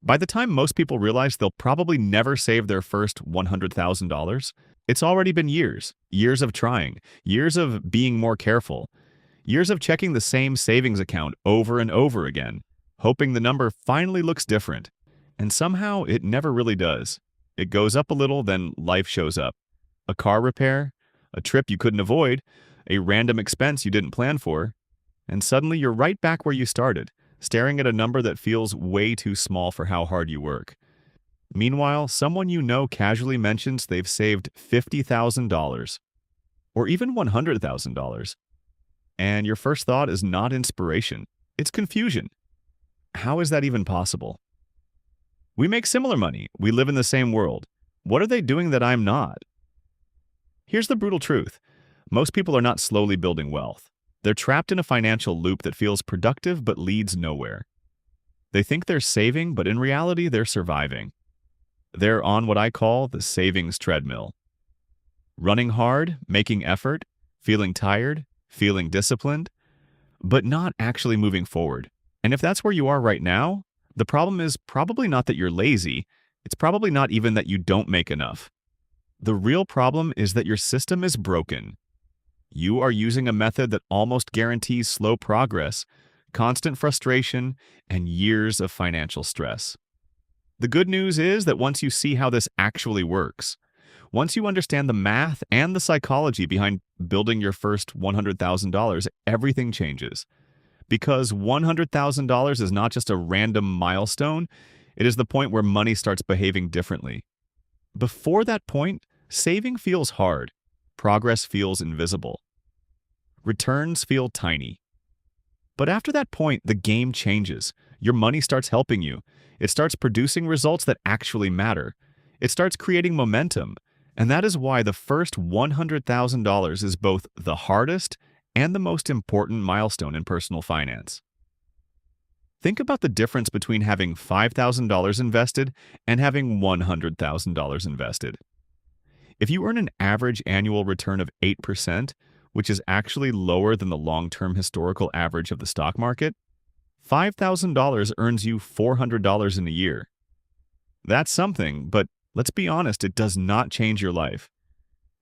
By the time most people realize they'll probably never save their first $100,000, it's already been years. Years of trying, years of being more careful, years of checking the same savings account over and over again, hoping the number finally looks different. And somehow it never really does. It goes up a little, then life shows up. A car repair, a trip you couldn't avoid, a random expense you didn't plan for, and suddenly you're right back where you started, staring at a number that feels way too small for how hard you work. Meanwhile, someone you know casually mentions they've saved $50,000 or even $100,000. And your first thought is not inspiration, it's confusion. How is that even possible? We make similar money, we live in the same world. What are they doing that I'm not? Here's the brutal truth. Most people are not slowly building wealth. They're trapped in a financial loop that feels productive but leads nowhere. They think they're saving, but in reality, they're surviving. They're on what I call the savings treadmill. Running hard, making effort, feeling tired, feeling disciplined, but not actually moving forward. And if that's where you are right now, the problem is probably not that you're lazy. It's probably not even that you don't make enough. The real problem is that your system is broken. You are using a method that almost guarantees slow progress, constant frustration, and years of financial stress. The good news is that once you see how this actually works, once you understand the math and the psychology behind building your first $100,000, everything changes. Because $100,000 is not just a random milestone, it is the point where money starts behaving differently. Before that point, saving feels hard. Progress feels invisible. Returns feel tiny. But after that point, the game changes. Your money starts helping you. It starts producing results that actually matter. It starts creating momentum. And that is why the first $100,000 is both the hardest and the most important milestone in personal finance. Think about the difference between having $5,000 invested and having $100,000 invested. If you earn an average annual return of 8%, which is actually lower than the long-term historical average of the stock market, $5,000 earns you $400 in a year. That's something, but let's be honest, it does not change your life.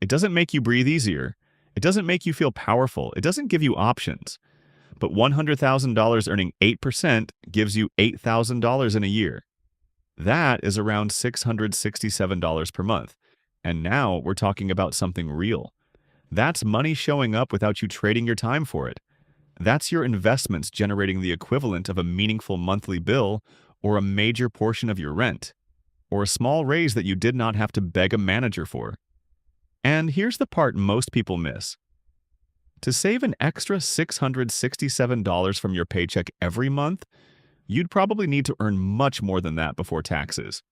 It doesn't make you breathe easier. It doesn't make you feel powerful. It doesn't give you options. But $100,000 earning 8% gives you $8,000 in a year. That is around $667 per month. And now we're talking about something real. That's money showing up without you trading your time for it. That's your investments generating the equivalent of a meaningful monthly bill or a major portion of your rent, or a small raise that you did not have to beg a manager for. And here's the part most people miss. To save an extra $667 from your paycheck every month, you'd probably need to earn much more than that before taxes.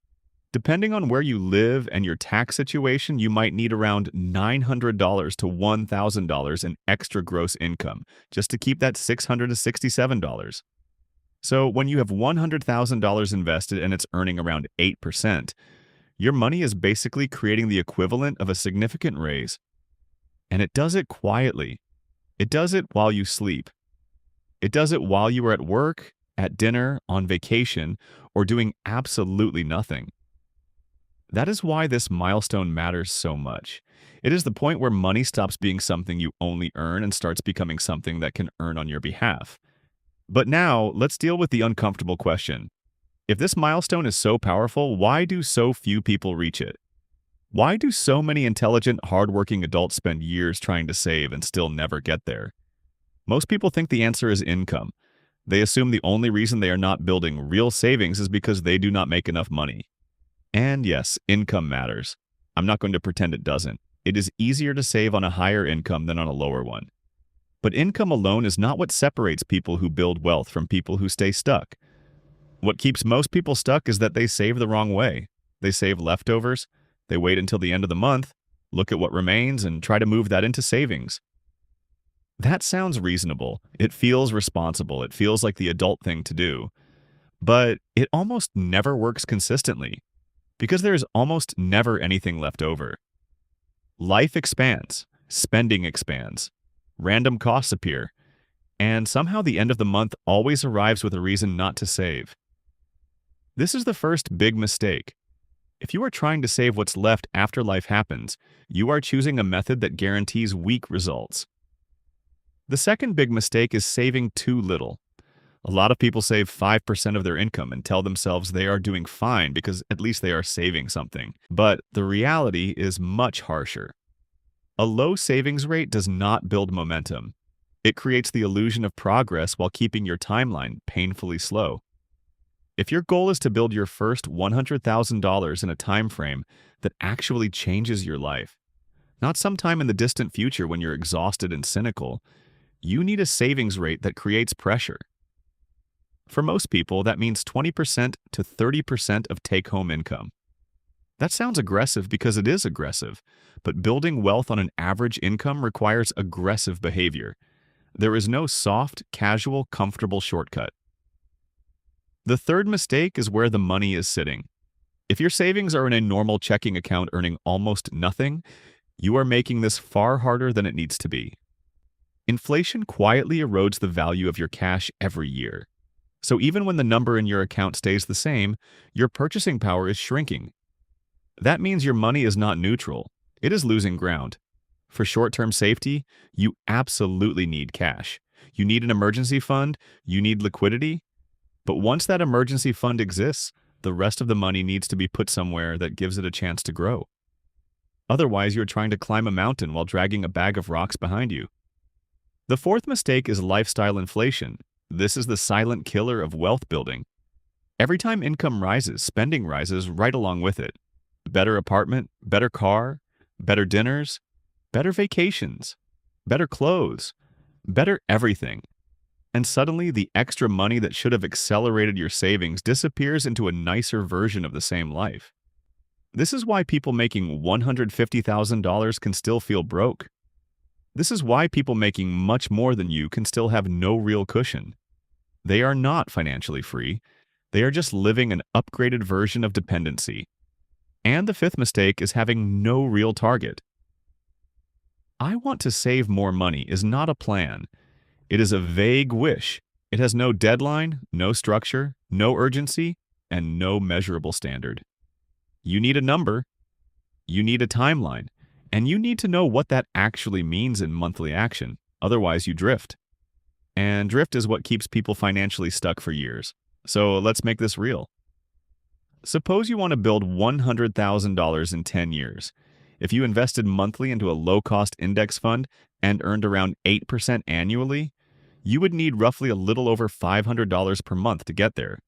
Depending on where you live and your tax situation, you might need around $900 to $1,000 in extra gross income just to keep that $667. So when you have $100,000 invested and it's earning around 8%, your money is basically creating the equivalent of a significant raise. And it does it quietly. It does it while you sleep. It does it while you are at work, at dinner, on vacation, or doing absolutely nothing. That is why this milestone matters so much. It is the point where money stops being something you only earn and starts becoming something that can earn on your behalf. But now, let's deal with the uncomfortable question. If this milestone is so powerful, why do so few people reach it? Why do so many intelligent, hardworking adults spend years trying to save and still never get there? Most people think the answer is income. They assume the only reason they are not building real savings is because they do not make enough money. And yes, income matters. I'm not going to pretend it doesn't. It is easier to save on a higher income than on a lower one. But income alone is not what separates people who build wealth from people who stay stuck. What keeps most people stuck is that they save the wrong way. They save leftovers, they wait until the end of the month, look at what remains, and try to move that into savings. That sounds reasonable. It feels responsible. It feels like the adult thing to do. But it almost never works consistently, because there is almost never anything left over. Life expands, spending expands, random costs appear, and somehow the end of the month always arrives with a reason not to save. This is the first big mistake. If you are trying to save what's left after life happens, you are choosing a method that guarantees weak results. The second big mistake is saving too little. A lot of people save 5% of their income and tell themselves they are doing fine because at least they are saving something. But the reality is much harsher. A low savings rate does not build momentum. It creates the illusion of progress while keeping your timeline painfully slow. If your goal is to build your first $100,000 in a time frame that actually changes your life, not sometime in the distant future when you're exhausted and cynical, you need a savings rate that creates pressure. For most people, that means 20% to 30% of take-home income. That sounds aggressive because it is aggressive, but building wealth on an average income requires aggressive behavior. There is no soft, casual, comfortable shortcut. The third mistake is where the money is sitting. If your savings are in a normal checking account earning almost nothing, you are making this far harder than it needs to be. Inflation quietly erodes the value of your cash every year. So even when the number in your account stays the same, your purchasing power is shrinking. That means your money is not neutral. It is losing ground. For short-term safety, you absolutely need cash. You need an emergency fund, you need liquidity. But once that emergency fund exists, the rest of the money needs to be put somewhere that gives it a chance to grow. Otherwise, you're trying to climb a mountain while dragging a bag of rocks behind you. The fourth mistake is lifestyle inflation. This is the silent killer of wealth building. Every time income rises, spending rises right along with it. Better apartment, better car, better dinners, better vacations, better clothes, better everything. And suddenly, the extra money that should have accelerated your savings disappears into a nicer version of the same life. This is why people making $150,000 can still feel broke. This is why people making much more than you can still have no real cushion. They are not financially free. They are just living an upgraded version of dependency. And the fifth mistake is having no real target. I want to save more money is not a plan. It is a vague wish. It has no deadline, no structure, no urgency, and no measurable standard. You need a number, you need a timeline, and you need to know what that actually means in monthly action. Otherwise, you drift. And drift is what keeps people financially stuck for years. So let's make this real. Suppose you want to build $100,000 in 10 years. If you invested monthly into a low-cost index fund and earned around 8% annually, you would need roughly a little over $500 per month to get there.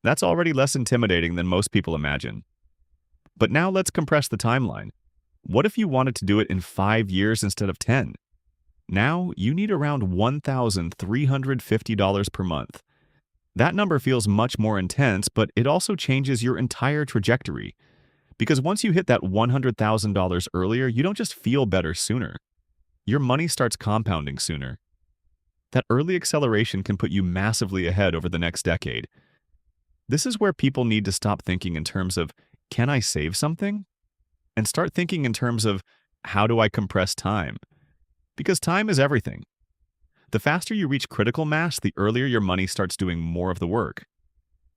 That's already less intimidating than most people imagine. But now let's compress the timeline. What if you wanted to do it in 5 years instead of 10? Now you need around $1,350 per month. That number feels much more intense, but it also changes your entire trajectory. Because once you hit that $100,000 earlier, you don't just feel better sooner. Your money starts compounding sooner. That early acceleration can put you massively ahead over the next decade. This is where people need to stop thinking in terms of, can I save something? And start thinking in terms of, how do I compress time? Because time is everything. The faster you reach critical mass, the earlier your money starts doing more of the work.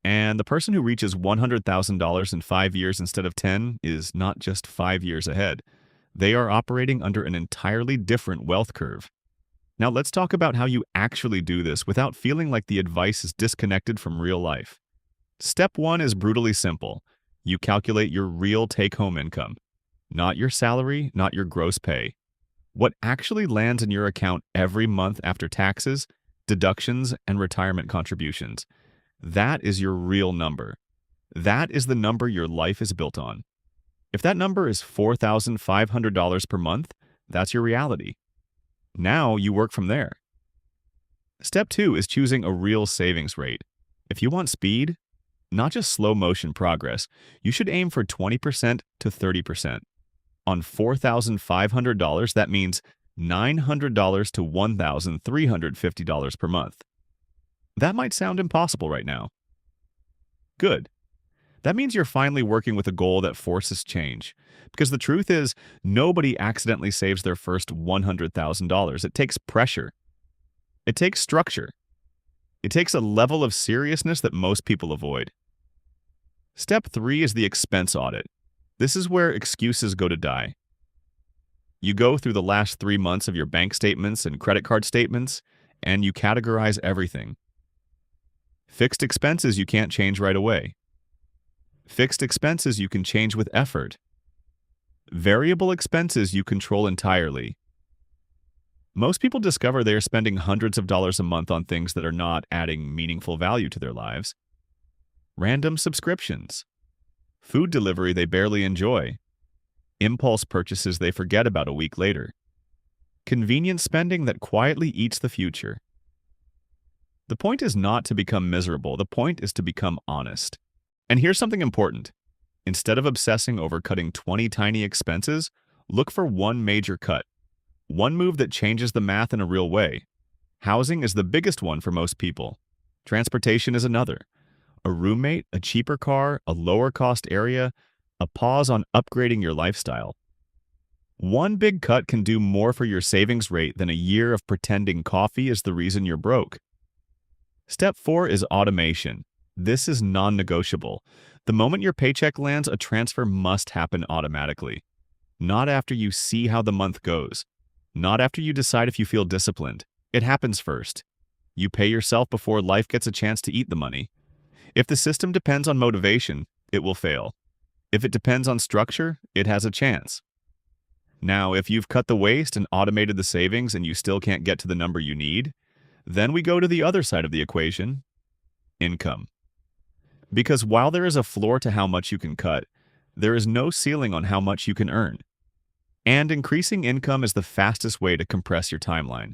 And the person who reaches $100,000 in 5 years instead of 10 is not just 5 years ahead. They are operating under an entirely different wealth curve. Now let's talk about how you actually do this without feeling like the advice is disconnected from real life. Step 1 is brutally simple. You calculate your real take-home income. Not your salary, not your gross pay. What actually lands in your account every month after taxes, deductions, and retirement contributions. That is your real number. That is the number your life is built on. If that number is $4,500 per month, that's your reality. Now you work from there. Step 2 is choosing a real savings rate. If you want speed, not just slow motion progress, you should aim for 20% to 30%. On $4,500, that means $900 to $1,350 per month. That might sound impossible right now. Good. That means you're finally working with a goal that forces change. Because the truth is, nobody accidentally saves their first $100,000. It takes pressure. It takes structure. It takes a level of seriousness that most people avoid. Step 3 is the expense audit. This is where excuses go to die. You go through the last 3 months of your bank statements and credit card statements, and you categorize everything. Fixed expenses you can't change right away. Fixed expenses you can change with effort. Variable expenses you control entirely. Most people discover they are spending hundreds of dollars a month on things that are not adding meaningful value to their lives. Random subscriptions. Food delivery they barely enjoy. Impulse purchases they forget about a week later. Convenient spending that quietly eats the future. The point is not to become miserable. The point is to become honest. And here's something important. Instead of obsessing over cutting 20 tiny expenses, look for one major cut. One move that changes the math in a real way. Housing is the biggest one for most people. Transportation is another. A roommate, a cheaper car, a lower cost area, a pause on upgrading your lifestyle. One big cut can do more for your savings rate than a year of pretending coffee is the reason you're broke. Step 4 is automation. This is non-negotiable. The moment your paycheck lands, a transfer must happen automatically. Not after you see how the month goes. Not after you decide if you feel disciplined. It happens first. You pay yourself before life gets a chance to eat the money. If the system depends on motivation, it will fail. If it depends on structure, it has a chance. Now, if you've cut the waste and automated the savings and you still can't get to the number you need, then we go to the other side of the equation, income. Because while there is a floor to how much you can cut, there is no ceiling on how much you can earn. And increasing income is the fastest way to compress your timeline.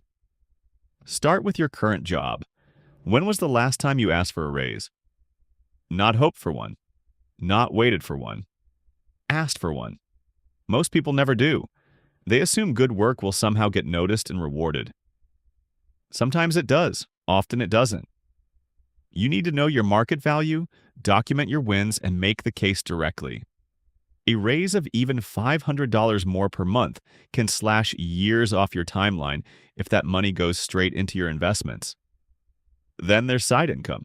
Start with your current job. When was the last time you asked for a raise? Not hoped for one. Not waited for one. Asked for one. Most people never do. They assume good work will somehow get noticed and rewarded. Sometimes it does. Often it doesn't. You need to know your market value, document your wins, and make the case directly. A raise of even $500 more per month can slash years off your timeline if that money goes straight into your investments. Then there's side income.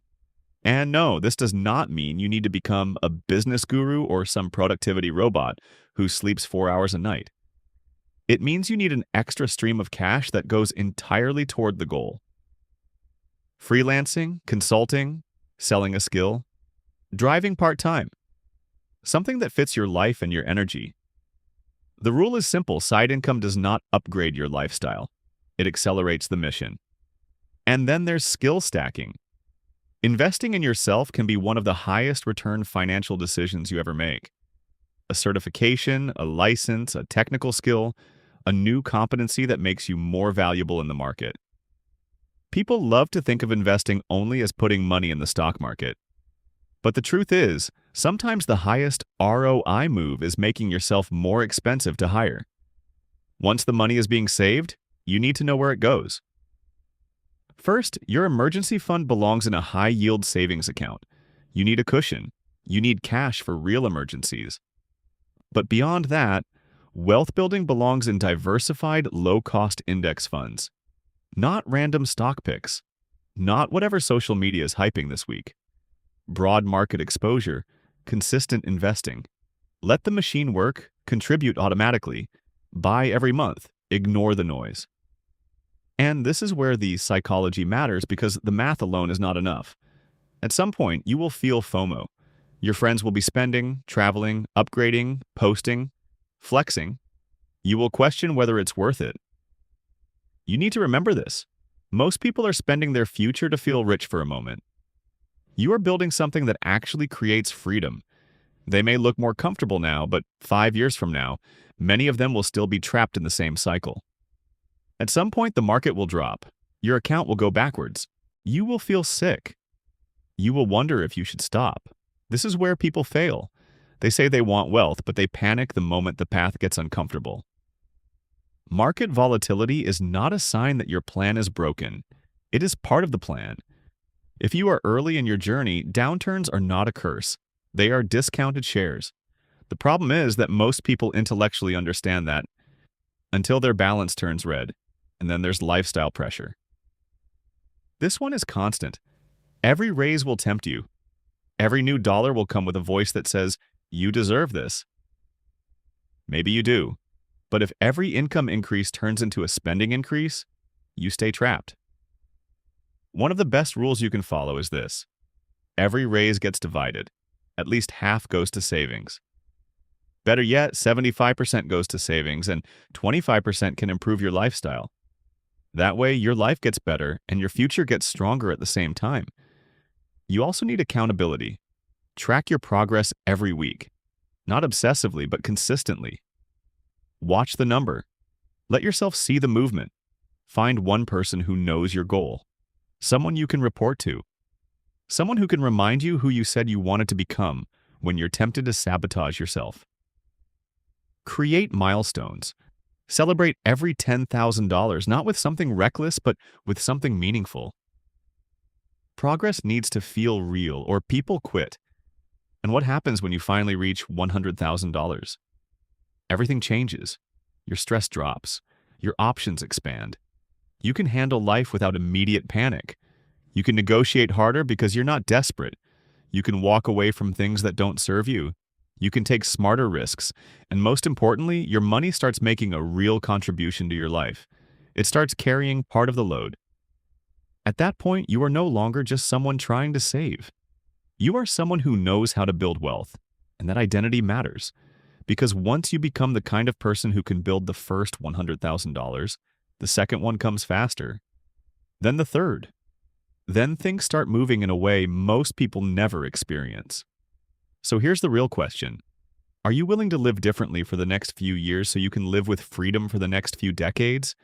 And no, this does not mean you need to become a business guru or some productivity robot who sleeps 4 hours a night. It means you need an extra stream of cash that goes entirely toward the goal. Freelancing, consulting, selling a skill, driving part-time. Something that fits your life and your energy. The rule is simple. Side income does not upgrade your lifestyle. It accelerates the mission. And then there's skill stacking. Investing in yourself can be one of the highest return financial decisions you ever make. A certification, a license, a technical skill, a new competency that makes you more valuable in the market. People love to think of investing only as putting money in the stock market. But the truth is, sometimes the highest ROI move is making yourself more expensive to hire. Once the money is being saved, you need to know where it goes. First, your emergency fund belongs in a high-yield savings account. You need a cushion. You need cash for real emergencies. But beyond that, wealth building belongs in diversified, low-cost index funds. Not random stock picks. Not whatever social media is hyping this week. Broad market exposure, consistent investing. Let the machine work, contribute automatically, buy every month, ignore the noise. And this is where the psychology matters because the math alone is not enough. At some point, you will feel FOMO. Your friends will be spending, traveling, upgrading, posting, flexing. You will question whether it's worth it. You need to remember this. Most people are spending their future to feel rich for a moment. You are building something that actually creates freedom. They may look more comfortable now, but 5 years from now, many of them will still be trapped in the same cycle. At some point, the market will drop. Your account will go backwards. You will feel sick. You will wonder if you should stop. This is where people fail. They say they want wealth, but they panic the moment the path gets uncomfortable. Market volatility is not a sign that your plan is broken. It is part of the plan. If you are early in your journey, downturns are not a curse. They are discounted shares. The problem is that most people intellectually understand that until their balance turns red, and then there's lifestyle pressure. This one is constant. Every raise will tempt you. Every new dollar will come with a voice that says, "You deserve this." Maybe you do. But if every income increase turns into a spending increase, you stay trapped. One of the best rules you can follow is this: every raise gets divided. At least half goes to savings. Better yet, 75% goes to savings and 25% can improve your lifestyle. That way, your life gets better and your future gets stronger at the same time. You also need accountability. Track your progress every week. Not obsessively, but consistently. Watch the number. Let yourself see the movement. Find one person who knows your goal. Someone you can report to. Someone who can remind you who you said you wanted to become when you're tempted to sabotage yourself. Create milestones. Celebrate every $10,000, not with something reckless, but with something meaningful. Progress needs to feel real, or people quit. And what happens when you finally reach $100,000? Everything changes. Your stress drops. Your options expand. You can handle life without immediate panic. You can negotiate harder because you're not desperate. You can walk away from things that don't serve you. You can take smarter risks. And most importantly, your money starts making a real contribution to your life. It starts carrying part of the load. At that point, you are no longer just someone trying to save. You are someone who knows how to build wealth, and that identity matters. Because once you become the kind of person who can build the first $100,000, the second one comes faster. Then the third. Then things start moving in a way most people never experience. So here's the real question. Are you willing to live differently for the next few years so you can live with freedom for the next few decades?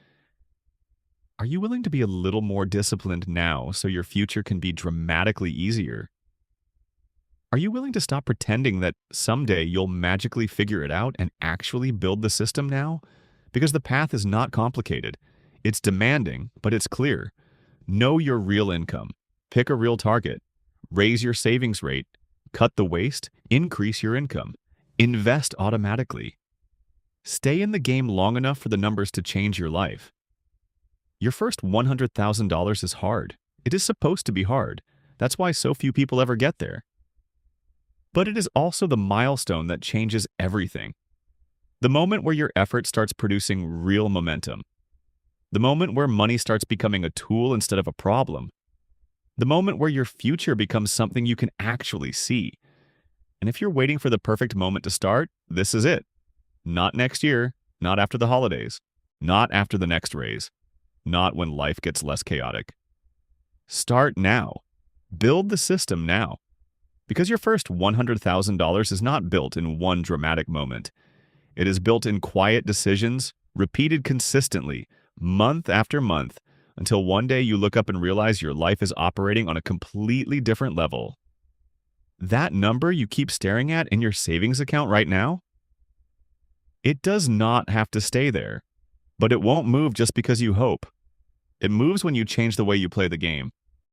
Are you willing to be a little more disciplined now so your future can be dramatically easier? Are you willing to stop pretending that someday you'll magically figure it out and actually build the system now? Because the path is not complicated. It's demanding, but it's clear. Know your real income. Pick a real target. Raise your savings rate. Cut the waste. Increase your income. Invest automatically. Stay in the game long enough for the numbers to change your life. Your first $100,000 is hard. It is supposed to be hard. That's why so few people ever get there. But it is also the milestone that changes everything. The moment where your effort starts producing real momentum. The moment where money starts becoming a tool instead of a problem. The moment where your future becomes something you can actually see. And if you're waiting for the perfect moment to start, this is it. Not next year, not after the holidays, not after the next raise, not when life gets less chaotic. Start now. Build the system now. Because your first $100,000 is not built in one dramatic moment. It is built in quiet decisions, repeated consistently, month after month, until one day you look up and realize your life is operating on a completely different level. That number you keep staring at in your savings account right now? It does not have to stay there, but it won't move just because you hope. It moves when you change the way you play the game.